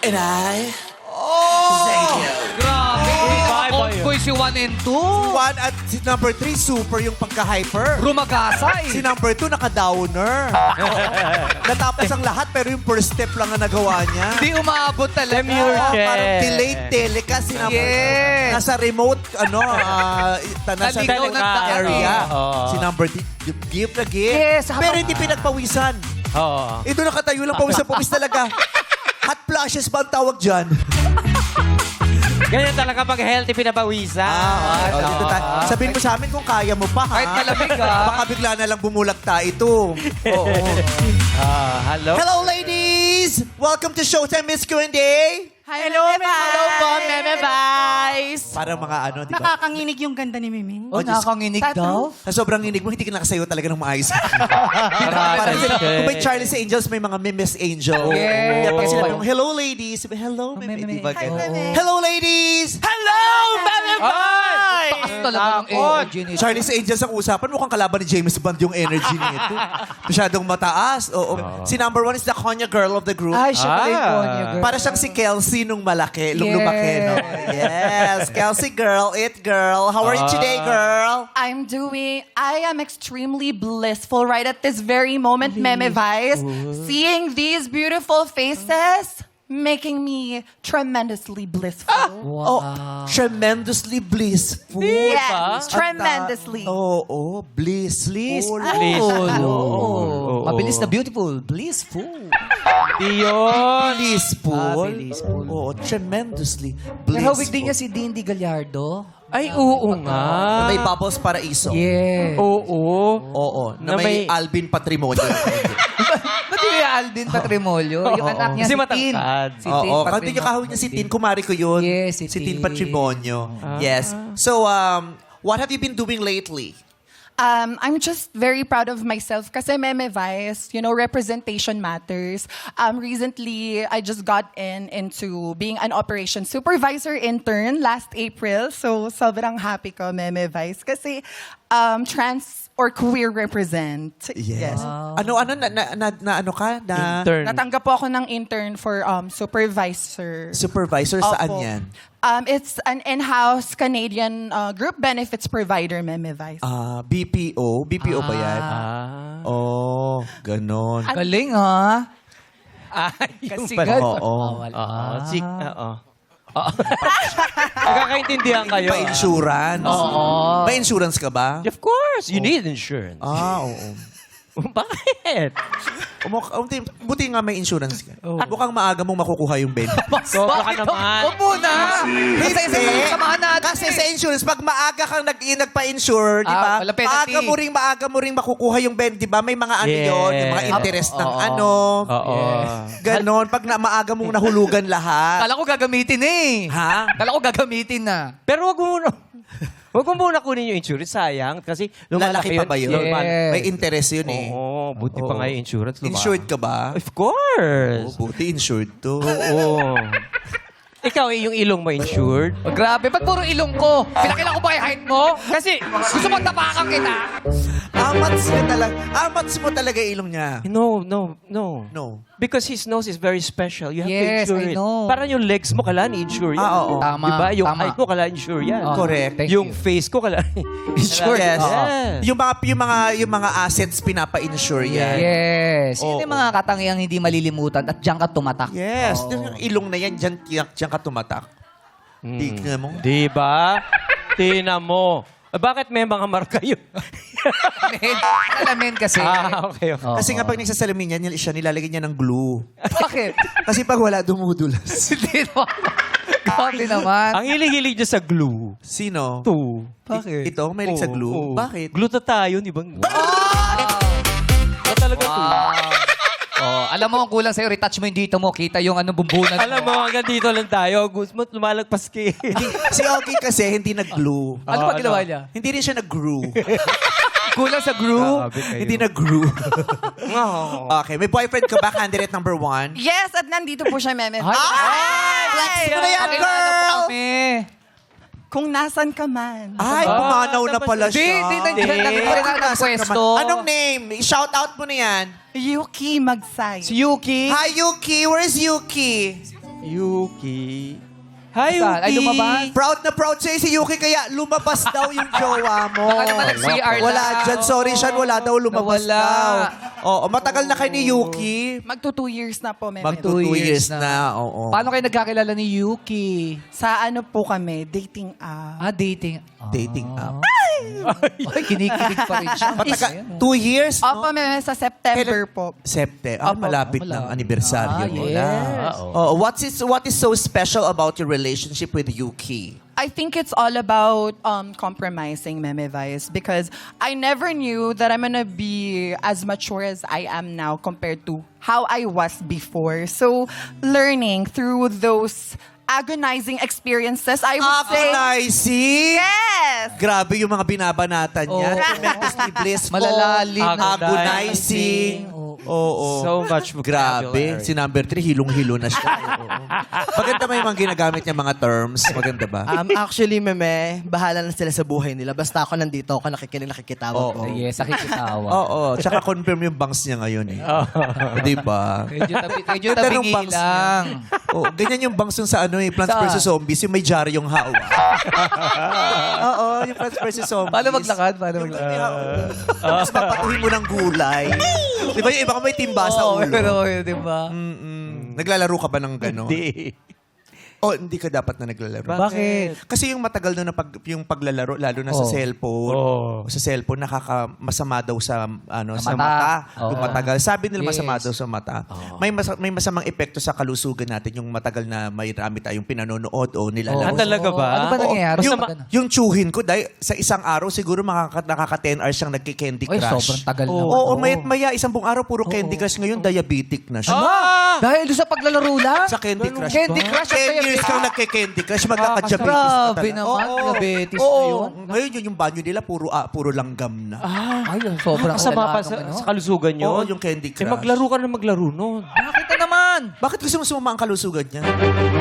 And I... Grabe. On ko si 1 and 2. One at si number 3, super yung pagka-hyper. Rumagasay. Si number 2, naka-downer. Natapos ang lahat, pero yung first step lang ang nagawa niya. Hindi umaabot talaga. Parang delayed telecast. Si number Yes. nasa remote, nasa Naligaw ng tao. area. Oo. Si number 3, gift na gift. Yes, Pero hindi pinagpawisan. Oo. Ito nakatayo lang, pawis na pawis talaga. Hot flashes ba ang tawag dyan? Ganyan talaga pag healthy pinapawisan. Dito tayo. Sabihin mo sa amin kung kaya mo pa, ha? Kahit malamig, ha? Baka bigla na lang bumulagta ito. Oo. Hello? Hello, ladies! Welcome to Showtime Miss Q&A. Hello po, Meme Vice. Parang mga di ba? Nakakanginig yung ganda ni Mimi. Oh, nakakanginig daw. Sa sobrang inig mo, hindi ka nakasayo talaga ng maayos. Parang sila, kung may Charlie's Angels, may mga Miss Angel. Yes. Kaya pag sila yung, hello, ladies. Hello, Meme. Di ba Hi, ganun? Meme. Hello, ladies! Hello, Meme Vice! Taas talaga ng energy nito. Charlie's Angels ang usapan. Mukhang kalaban ni James Bond yung energy nito. Masyadong mataas. Oo. Si number 1 is the Konya girl of the group. Ay, siya pala yung Konya girl. Para siyang si Kelsey nung malaki, nung Yes. lumaki, no? Yes, Kelsey girl, it girl. How are you today, girl? I am extremely blissful right at this very moment, Meme Vice. Seeing these beautiful faces, making me tremendously blissful. Oh, tremendously blissful. Yes, tremendously. Oo, blissful. Oh. Mabilis na beautiful. Blissful. Di yun. Blissful. Blissful. Oo, tremendously blissful. Nahawig din niya si Dindy Gallardo. Ay, oo nga. Na may Bubbles Paraiso. Yeah. Oo. Oo, na Na may may- Alvin Patrimonio. Ba't yung Aldin Patrimolio? Yung anak niya Kasi si Tin. matangkad. Si Tin Oo, kasi yung kahawig niya si Tin, kumari ko yun. Yes, si Tin Tin. Patrimonio. Yes. So, what have you been doing lately? I'm just very proud of myself kasi Meme Vice, representation matters. Recently, I just got into being an operations supervisor intern last April. So, sobrang happy ko, Meme Vice. Kasi trans or queer represent. Yes. Ano ano ka? Na Intern. Natanggap po ako ng intern for supervisor. supervisor saan Opo. yan? It's an in-house Canadian group benefits provider, Meme Vice. BPO? BPO ba yan? Oh, ganon. Galing, ha? Ay, Kasi yung gan- Oo. Oo. Oo. Magkakaintindihan kayo. Pa-insurance. Oo. May insurance ka ba? Of course, you need insurance. Oo. Bakit? Buti nga may insurance ka. Mukhang maaga mong makukuha yung benta. Sobra ka naman. Huwag muna. Kasi sa samahan natin. Kasi sa insurance, pag maaga kang nagpa-insure, di ba? wala penalty. Maaga mo ring makukuha yung benta, di ba? May mga ano yun, yung mga Yes. interest ng Oo. ano. Oo. Ganon. Pag maaga mong nahulugan lahat. Kala ko gagamitin eh. Ha? Kala ko gagamitin na. Pero wag mo muna kunin yung insurance. Sayang. Kasi Lalaki pa ba yun? Yes. May interest yun eh. Oo. Buti pa Oo. nga yung insurance. Insured ka ba? Of course. Buti insured to. Oo. Ikaw, yung ilong mo insured? Oh, grabe, ba't puro ilong ko? Pinakila ko ba yung height mo? Kasi gusto mo tapakan kita. Amats mo talaga ilong niya. No. No. Because his nose is very special. You have Yes, to insure I it. know. Parang yung legs mo, kailangan i-insure yan. Oo. Tama, Diba? Yung tama. height mo, kailangan insure yan. Oh, Correct. thank Yung you. face ko, kailangan insure. Yes. Yeah. Yung mga assets pinapa-insure yan. Yes. Oo. Yun yung mga katangiang hindi malilimutan at diyan ka tumatak. Yes. Yung ilong na yan, dyan ka tumatak. Tignan mo. Diba? Tina mo. Bakit may mga marka yun? Alamin kasi. Okay. Oo. Kasi nga pag nagsasalamin yan, siya nilalagay niya ng glue. Bakit? Kasi pag wala, dumudulas. Hindi naman. Grabe naman. Ang hilig-hilig niya sa glue. Sino? Ito. Ito, may sa glue. Oo. Bakit? Glue na tayo, di ba? Talaga to. Oh, alam mo, ang kulang sa'yo, retouch mo yung dito mo, kita yung bumbunan Alam mo, hanggang dito lang tayo. Gusto mo, lumalagpas ka eh. Si Ogie kasi hindi nag-glue. Ano ba ginawa niya? Hindi rin siya nag-grew. Kulang sa groove. Hindi nag-grew. Okay, may boyfriend ka ba? Candidate number 1? Yes, at nandito po siya, Meme. Flex mo na yan, girl! Kung nasan ka man. Ay, pumanaw na pala Di, siya. di, nandiyan lang pa rin ang Nasaan ka pwesto. man? Anong name? I-shout out mo na yan. Yuki Magsay. Si Yuki. Hi, Yuki. Where's Yuki? Yuki. Hi, Saan? Ay, Yuki. lumabas? Proud na proud sa'yo si Yuki, kaya lumabas daw yung jowa mo. Baka naman nag-CR Wala lang. dyan. Sorry, Sean. Wala daw. Lumabas Nawala. daw. Oo, matagal na kayo ni Yuki. Magto 2 years na po, Meme. Magto 2 years na. Oo. Paano kayo nagkakilala ni Yuki? Sa ano po kami, dating app. Dating. Dating app. Ay, kinikilig pa rin siya. Matagal. 2 years, Opo, no? Meme, sa September po. September. Opo. Malapit ng anibersaryo mo yes. na. Oh, what is so special about your relationship with Yuki? I think it's all about compromising, Meme Vice, because I never knew that I'm gonna be as mature as I am now compared to how I was before. So, learning through those agonizing experiences, I would say... Agonizing? Yes! Grabe yung mga binabanatan niya. Oo. Tremendously blissful. Malalalim. Agonizing. Oo. So much Grabe. vocabulary. Si number 3, hilong-hilo na siya. Maganda ba yung mga ginagamit niya mga terms? Maganda ba? Actually, Meme, bahala na sila sa buhay nila. Basta ako nandito, ako nakikinig, nakikitawag Oo. ko. Yes, nakikitawa. Oo. Tsaka confirm yung bangs niya ngayon eh. Di ba? Medyo Ganda nung tabingi bangs niya. lang. Oo, ganyan yung bangs yung sa ano eh, Plants Saan? vs. Zombies, yung may jar yung hawa. Oo, yung Plants vs. Zombies. Paano maglakad? Yung may hawa. Tapos papatuhin mo ng gulay. Di ba yung iba ka may timba sa Oo, ulo? pero di ba? Naglalaro ka ba ng gano'n? Hindi. Oh, hindi ka dapat na naglalaro. Bakit? Kasi yung matagal na yung paglalaro, lalo na sa Oh. cellphone, sa cellphone, masama daw sa, sa mata. mata. Oo. Yung matagal. Sabi nila masama Yes. daw sa mata. May masamang epekto sa kalusugan natin yung matagal na may rami tayong pinanonood o nilalaro. talaga ba? Ano ba nangyayari? Yung, Basta magano. yung tsuhin ko, dahil sa isang araw, siguro nakaka 10 hours siyang nagki-Candy Ay, Crush. sobrang tagal na. Oo, mayat maya, isang buong araw, puro Candy Crush. Ngayon, diabetic na siya. Dahil doon sa paglalaro lang? Sa Candy Crush. Candy Crush at 10 years kang nagke-Candy Crush, magkaka-diabetes ka Grabe talaga. naman, Oo. diabetes Oo. na yun. Ngayon yun, yung banyo nila, puro langgam na. Ay, sobrang Masama pa lala sa, nung ano. sa kalusugan yun. Oo, yung Candy Crush. Maglaro ka na maglaro nun. Bakit na naman? Bakit gusto mo sumama ang kalusugan niya?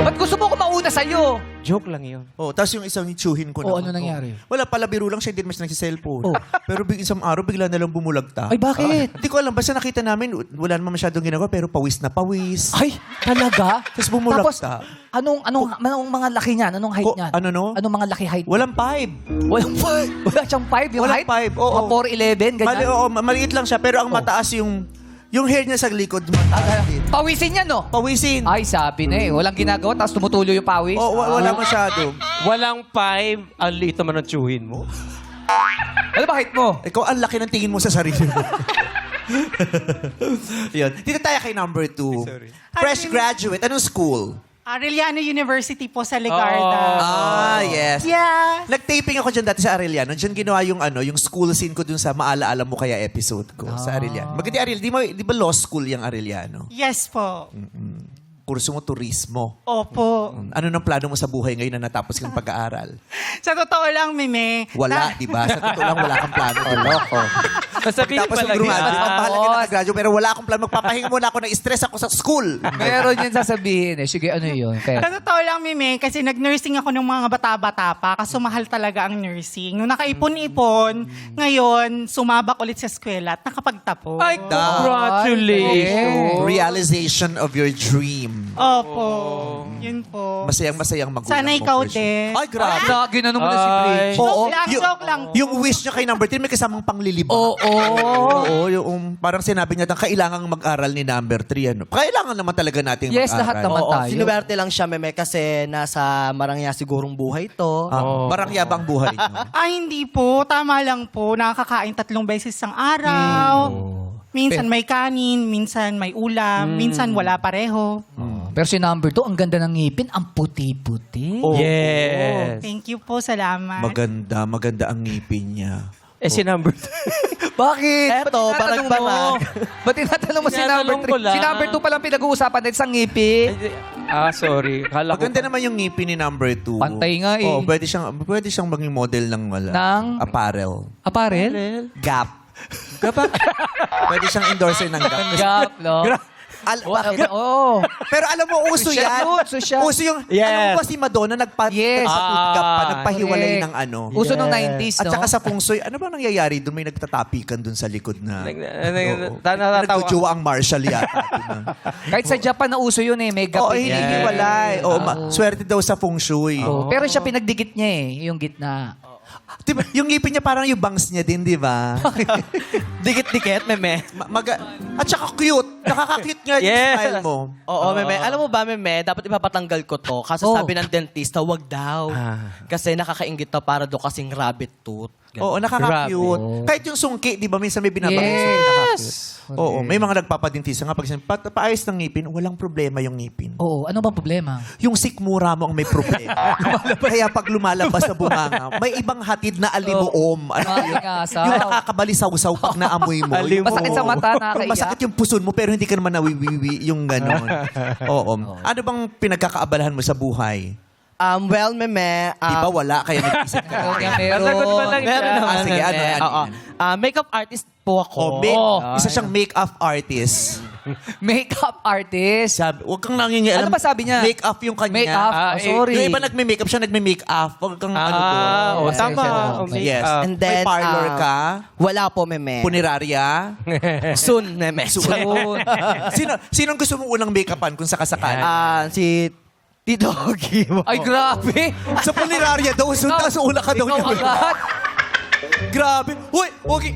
Ba't gusto mo ko mauna sa'yo? Joke lang yun. Oh, tapos yung isang tsuhin ko Oo, naman. ano nangyari? Wala pala, biro lang siya, hindi mas nagsiselfone. Oh. Pero isang araw, bigla na lang bumulagta. Ay, bakit? Hindi ko alam, basta nakita namin, wala naman masyadong ginagawa, pero pawis na pawis. Ay, talaga? Tapos bumulagta. Tapos, anong mga laki niyan? Anong height niyan? ano no? Anong mga laki height? Walang 5. Walang 5? Wala siyang 5 yung Walang height? 5, oo. Mga 4'11", ganyan? Oo, maliit lang siya, pero ang mataas yung hair niya sa likod, mataas din. Pawisin yan, no? Pawisin. Ay, sabi na eh. Walang ginagawa, tapos tumutulo yung pawis. Oh, wala masyado. Walang 5, ang liit naman ng tsuhin mo. Ano ba height mo? Ikaw, ang laki ng tingin mo sa sarili mo. Yun. Dito tayo kay number 2. Fresh graduate. Anong school? Arellano University po sa Legarda. Yes. Yeah. Nag-taping ako dyan dati sa Arellano. Dyan ginawa yung school scene ko dun sa Maala-ala mo kaya episode ko sa Arellano. Maganda Arellano. Di ba law school yung Arellano? Yes po. Kurso mo turismo. Opo. Ano nang plano mo sa buhay ngayon na natapos kang pag-aaral? Sa totoo lang, Meme. Wala, di ba? Sa totoo lang, wala kang plano. Loko. Sasabihin Tapos pala yung graduate, niya. ang mahalaga na nag-graduate, pero wala akong plano. Magpapahinga muna ako, na-stress ako sa school. Meron yan sasabihin eh. Sige, ano yun? Sa Kaya, totoo lang, Meme, kasi nag-nursing ako ng mga bata-bata pa, kaso mahal talaga ang nursing. Nung nakaipon-ipon, ngayon, sumabak ulit sa eskwela at nakapagtapos. Ay, congratulations. Realization of your dream. Opo. Yun po. Masayang-masayang magulang Sana mo ikaw for sure. din. Ay, grabe. lagi na naman na si Ay. Bridge. Oo. Joke lang po. Yung wish niya kay number 3, may kasamang panglilibang. Oo, yung parang sinabi niya, kailangan mag-aral ni number 3. Ano? Kailangan naman talaga natin Yes, mag-aral. lahat naman Oo, tayo. sinuwerte lang siya, Meme, kasi nasa marangya sigurong buhay to. Barang yabang buhay niyo. Hindi po. Tama lang po. Nakakakain 3 beses ang araw. Minsan may kanin, minsan may ulam, minsan wala pareho. Pero si number 2, ang ganda ng ngipin, ang puti-puti. Yes. Thank you po. Salamat. Maganda ang ngipin niya. Si number Bakit? Eto, Ba't tinatanong barag-barag. mo? Ba't tinatanong mo si number Tinatanong ko 3? lang. Si number 2 palang pinag-uusapan dahil sa ngipin. sorry. Kala ko. Maganda naman yung ngipin ni number 2. Pantay nga eh. Oo, pwede siyang maging model ng Ng? apparel. Apparel? Gap. Pwede siyang endorser ng Gap. Gap, no? Bakit? Oo. Pero alam mo, uso Social yan. yun, social. Uso yung, Yes. alam mo ba si Madonna, Yes. nagpatutgap pa, nagpahiwalay correct. ng ano. Uso nung 90s, At no? saka sa feng shui, ano ba nangyayari doon? May nagtatapikan doon sa likod na... Oo. Natatawa. Nagjojowa ang Marshall yata. Kahit sa Japan na uso yun eh. May Oo, gapit. hindi hiwalay. Oo, swerte daw sa feng shui. Oo. Pero siya pinagdikit niya eh. Yung gitna. Diba, yung ngipin niya parang yung bangs niya din, di ba? Dikit-dikit, meme. At saka cute. Nakaka-cute nga yung Yes. style mo. Oo, meme. Alam mo ba, meme, dapat ipapatanggal ko to. Kaso Oh. sabi ng dentista, wag daw. Kasi nakakaingit to para do kasing rabbit tooth. Oo, nakaka-cute. Grabe. Kahit yung sungki, di ba, minsan may binabang yung Yes. sungki, nakaka-cute. Oo, may mga nagpapadentista nga pag sinabi, paayos ng ngipin, walang problema yung ngipin. Oo. Ano bang problema? Yung sikmura mo ang may problema. Kaya pag lumalabas sa bunganga, may ibang hatid na alimuom. Ano yun? Asaw. Yung nakakabalisaw-saw pag naamoy mo. Alimuom. Masakit sa mata, Pag nakakaiyak. masakit yung puson mo pero hindi ka naman nawiwiwi, yung gano'n. Oo. Ano bang pinagkakaabalahan mo sa buhay? Well, meme, Di ba wala? Kaya nag-isip ka. Oo, nga, Nasagot ba lang meron siya? naman, sige, meme. ano, Oo. Makeup artist po ako. Isa siyang make-up artist. Makeup artist. Sabi, huwag kang nangingialam. Ano ba sabi niya? Make-up yung kanya. Make-up? Ah, Sorry. Yung iba nagme-makeup, siya nagme-make-up. Huwag kang ano doon. Oh, Yes, tama. yes, yes. Oh, make Yes. up. And then, May parlor ka? Wala po, meme. Punerarya? Soon, meme. Soon. Sinong gusto mong unang make-upan kung sakasakali? Si Tito Ogie. Ay, grabe. Sa punerarya daw, tapos una ka daw Ikaw niya. agad. Grabe. Uy, okay.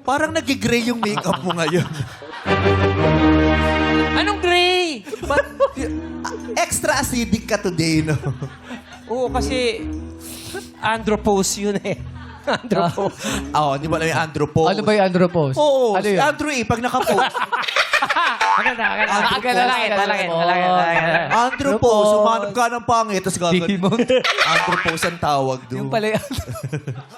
Parang nag-gray yung make-up mo ngayon. Anong gray? Extra acidic ka today, no? Oo, kasi andropause yun eh. Andropause. Oo, di ba alam yung andropause? Ano ba yung andropause? Oo, Ano si yun? Andrew eh, pag naka-post. Andropause, umanap ka ng pangit, tapos gagawin. Andropause ang tawag doon. Yung pala yung...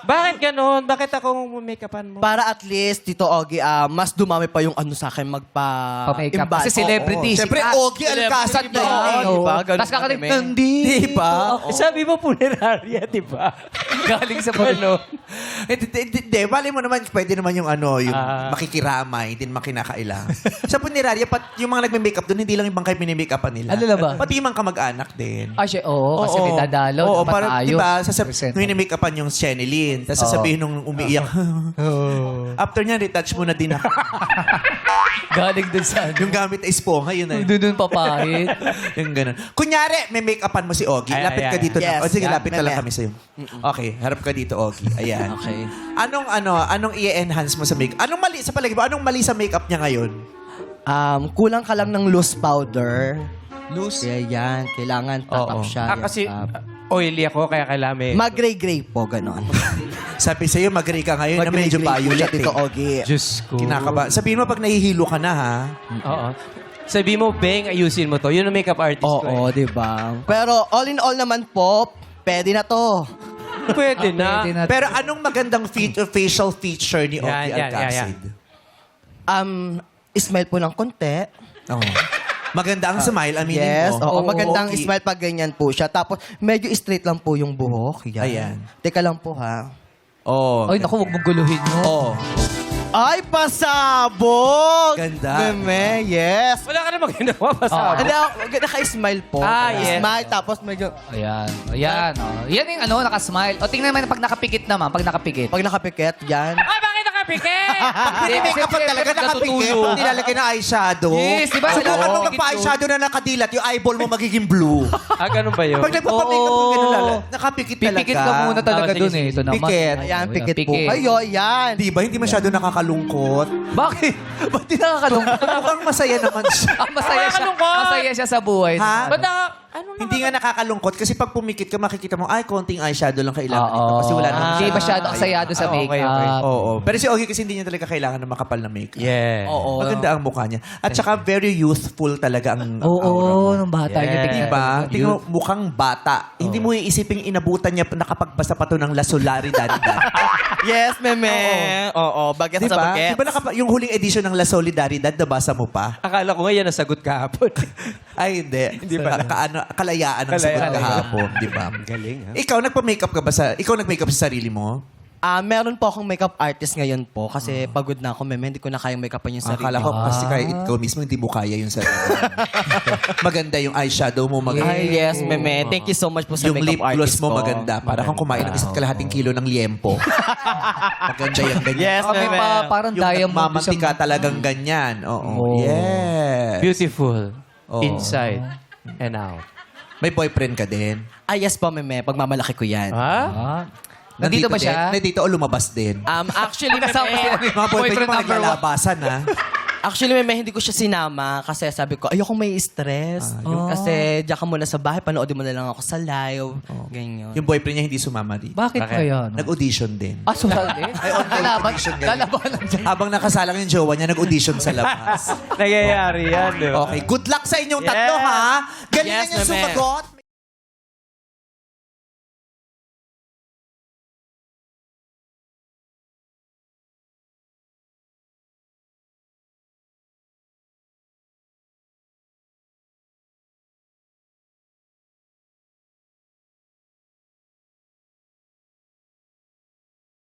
Bakit ganun? Bakit ako make-upan mo? Para at least, Tito Ogie, mas dumami pa yung ano sa akin Pa-makeup. magpa-imbal. Kasi celebrity. Siyempre, sikat. Ogie Alcacid na Oo, yun. di ba? Ganun Tapos kakalit, kami. nandito. Di ba? Sabi mo punerarya, di ba? Galing sa ano. Hindi, bali mo naman, pwede naman yung ano, yung makikiramay, din makinakailangan. Sa punerarya, yung mga nagme-makeup doon, hindi lang ibang kayo mini-makeupan nila. Ano na ba? Pati yung mga kamag-anak din. Ah, siya, oo. Kasi may dadalaw. Oo, dapat parang, ayos. di ba, Present. nung mini-makeupan yung Shenilyn, tapos sasabihin nung umiiyak, after niya, retouch mo na din ako. Galing dun sa ano. Yung gamit ay esponja, yun na yun. Doon papahit. Yung ganun. Kunyari, may make-upan mo si Ogie. Ay, Lapit ay, ka ay. dito Yes, na. O sige, yan, lapit na lang meme. kami sa'yo. Okay, harap ka dito, Ogie. Ayan. Okay. Anong i-enhance mo sa make-up? Anong mali, sa palagi mo, anong mali sa make-up niya ngayon? Kulang ka lang ng loose powder. Loose? Kaya yan, kailangan tatap siya. Kasi Yes, oily ako, kaya kailangan may... mag-gray-gray po, ganon. Sabi sa'yo, mag-gray ka ngayon na medyo Mag-gray-gray po siya, violet Tito eh. Ogie. Diyos ko. Kinakaba. Sabihin mo pag nahihilo ka na, ha? Oo. Sabi mo, Beng, ayusin mo to. Yun ang makeup artist ko Oo, eh. di ba? Pero all in all naman po, pwede na to. Pwede na. Pwede na. Pero anong magandang facial feature ni Ogie Yan, Alcacid? Smile po ng konti. Oo. Maganda ang smile, aminin Yes, mo. oo, magandang Ogie. smile pag ganyan po siya. Tapos, medyo straight lang po yung buhok. Yan. Ayan. Teka lang po, ha? Oo. Ay, naku, huwag mong guluhin mo. Oo. Ay, pasabog! Ganda. Meme, yes. Wala ka na maginawa pa sa Hindi, naka-smile po. Ah, yes. Smile, tapos medyo... Ayan. Ayan. Oh. Yan yung ano, nakasmile. O, tingnan naman pag nakapikit naman. Pag nakapikit. Pag nakapikit, yan. Ay, bakit nakapikit? Pinimake up talaga, nakapikit. Pag nilalagay na eyeshadow. Yes, di ba? So, Oo. kapag magpa-eyeshadow na nakadilat, yung eyeball mo magiging blue. Ganun ba yun? Pag nagpapamakeup mo, ganun lalo. Nakapikit talaga. Pipikit ka muna talaga sige, dun sige. eh. Ito naman. Pikit. Ayan, Oh, pikit po pikit. kayo, yan. Di ba? Hindi masyado nakakalungkot. Bakit? Ba't di nakakalungkot? Mukhang masaya naman siya. Masaya siya. Nakakalungkot. Masaya siya sa buhay. Ha? Ba't ano Hindi nga nakakalungkot kasi pag pumikit ka, makikita mo, ay, konting eyeshadow lang kailangan Oo. nito. Kasi wala naman Hindi siya. masyado kasayado sa Ah, okay, makeup. okay. Oo. Pero si Ogie kasi hindi niya talaga kailangan ng makapal na makeup. Yeah. Oo. Maganda ang mukha niya. At saka very youthful talaga ang Oo, aura mo. nung bata niya. Yeah. tignan. Diba? Tingnan mo, mukhang bata. Hindi mo iisiping inabutan niya nakapagbasa pa to ng La Solidaridad. Yes, meme. Oo, bagets sa Diba? bagets. Diba yung huling edition ng La Solidaridad, nabasa mo pa? Akala ko nga yan nasagot kahapon. Ay, hindi. Di ba? Kalayaan ang sagot Kalayaan. kahapon. Di ba? Galing, ha? Ikaw, nagpa-makeup ka ba sa... Ikaw nag-makeup sa sarili mo? Meron po akong makeup artist ngayon po kasi pagod na ako, meme. Hindi ko na kayang make-upan yung sarili. Akala ko kasi kaya ikaw mismo hindi mo kaya yung sarili. Maganda yung eyeshadow mo, maganda. Ay, yes, meme. Thank you so much po sa Yung lip makeup gloss artist mo ko. maganda. Para kang kumain ng isa't kalahating kilo ng liempo. Maganda yung ganyan. Yes, May meme. parang Yung diamond. nagmamantika talagang ganyan. Oo. Yes. Beautiful. Oo. Inside and out. May boyfriend ka din? Yes po, meme. Pagmamalaki ko yan. Ha? Nandito ba din? siya? Nandito o lumabas din? Actually, Kasama meme. sila. Mga boyfriend Boyfriend mo number one. naglalabasan, ha? Actually, meme, hindi ko siya sinama kasi sabi ko, ayoko may stress. Kasi diyan ka muna sa bahay, panoodin mo na lang ako sa live. Ganyan. Yung boyfriend niya hindi sumama dito. Bakit kaya? No? Nag-audition din. Ah, sumali? Lalaban. audition ganyan. Lalaban dyan. Habang nakasalang yung jowa niya, nag-audition sa labas. Nangyayari yan, di ba? Okay, good luck sa inyong tatlo, ha? Galingan Yes, niyo meme. sumagot.